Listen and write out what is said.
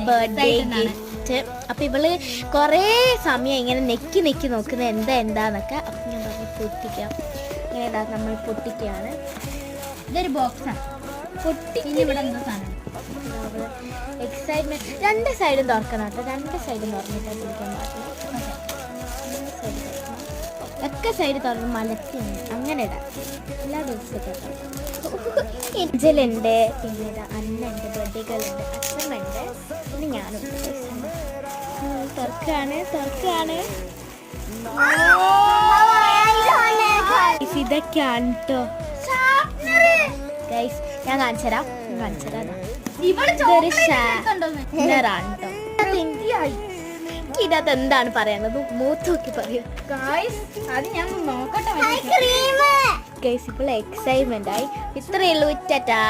Birthday gift. അപ്പൊ ഇവള് കൊറേ സമയം ഇങ്ങനെ നെക്കി നോക്കുന്നത് എന്താന്നൊക്കെ. അപ്പൊ ഞാൻ പറഞ്ഞു പൊട്ടിക്കാം. ഇങ്ങനെ ഇതാ നമ്മൾ പൊട്ടിക്കുകയാണ്. ഇതൊരു ബോക്സാണ്. ഇവിടെ എന്താ സാധനം? എക്സൈറ്റ്മെന്റ്. രണ്ട് സൈഡും തുറക്കണം കേട്ടോ. രണ്ട് സൈഡും തുറന്നിട്ട് പൊടിക്കാൻ പാടില്ല. ഒക്കെ സൈഡ് തുറന്ന് മലത്തി അങ്ങനെ ഇടാം. എല്ലാ ദിവസവും എഞ്ചലുണ്ട്, പിന്നെ ഇതാ അന്നുണ്ട്, ബർത്ത്ഡേകളുണ്ട്, അച്ഛനുണ്ട്, പിന്നെ ഞാനും. തുറക്കാണ്. ഇതൊക്കെയാണ് കേട്ടോ ഗൈസ്. ഞാൻ കാണിച്ചു തരാം. ഇതൊരു ഷാനറാണ് കേട്ടോ. ഇതിനകത്ത് എന്താണ് പറയുന്നത്? മൂത്ത് നോക്കി പറയും ഗൈസ്. ഇപ്പോൾ എക്സൈറ്റ്മെന്റ് ആയി. ഇത്രയേ ഉള്ളൂ. ടാറ്റാ.